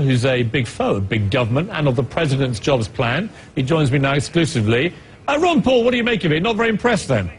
who's a big foe of big government and of the president's jobs plan. He joins me now exclusively. Ron Paul, what do you make of it? Not very impressed then?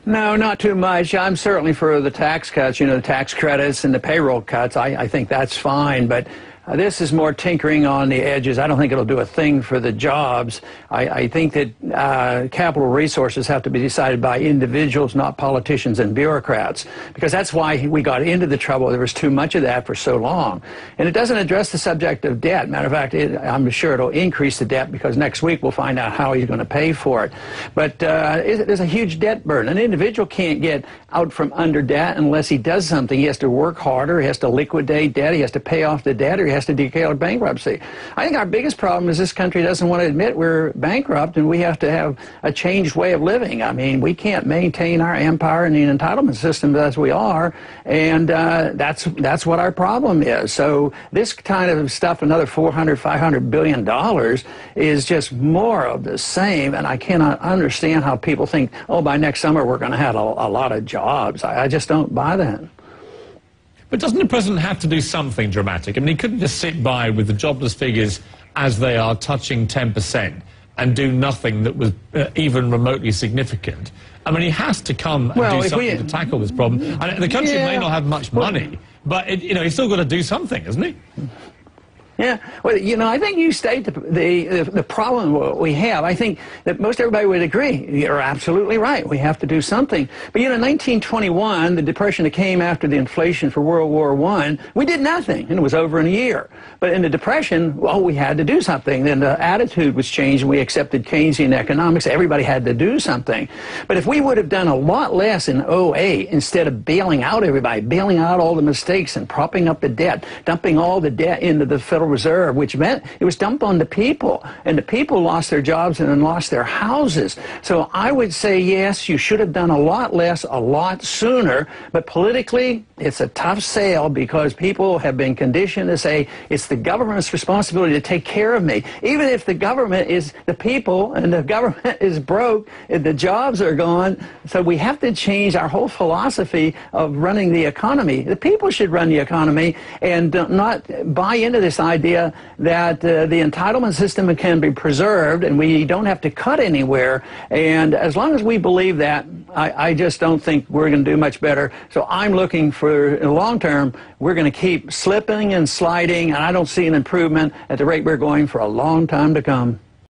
No, not too much. I'm certainly for the tax cuts, you know, the tax credits and the payroll cuts. I think that's fine, but this is more tinkering on the edges. I don't think it'll do a thing for the jobs. I think that capital resources have to be decided by individuals, not politicians and bureaucrats, because that's why we got into the trouble. There was too much of that for so long. And it doesn't address the subject of debt. Matter of fact, I'm sure it'll increase the debt, because next week we'll find out how he's going to pay for it. But there's a huge debt burden. An individual can't get out from under debt unless he does something. He has to work harder. He has to liquidate debt. He has to pay off the debt, or he has to declare bankruptcy. I think our biggest problem is this country doesn't want to admit we're bankrupt, and we have to have a changed way of living. I mean, we can't maintain our empire and the entitlement system as we are, and that's what our problem is. So this kind of stuff, another $400–500 billion, is just more of the same, and I cannot understand how people think, oh, by next summer we're going to have a lot of jobs. I just don't buy that. But doesn't the president have to do something dramatic? I mean, he couldn't just sit by with the jobless figures as they are touching 10% and do nothing that was even remotely significant. I mean, he has to come and do something to tackle this problem. And the country may not have much money, but he's still got to do something, hasn't he? Yeah, well, you know, I think you state the problem we have. I think that most everybody would agree. You're absolutely right. We have to do something. But, you know, 1921, the depression that came after the inflation for World War I, we did nothing, and it was over in a year. But in the Depression, well, we had to do something. Then the attitude was changed, and we accepted Keynesian economics. Everybody had to do something. But if we would have done a lot less in '08, instead of bailing out everybody, bailing out all the mistakes and propping up the debt, dumping all the debt into the Federal Reserve, which meant it was dumped on the people, and the people lost their jobs and then lost their houses. So I would say, yes, you should have done a lot less, a lot sooner, but politically, it's a tough sale, because people have been conditioned to say, it's the government's responsibility to take care of me. Even if the government is the people, and the government is broke, and the jobs are gone. So we have to change our whole philosophy of running the economy. The people should run the economy, and not buy into this idea that the entitlement system can be preserved and we don't have to cut anywhere. And as long as we believe that, I just don't think we're going to do much better. So I'm looking for, in the long term, we're going to keep slipping and sliding, and I don't see an improvement at the rate we're going for a long time to come.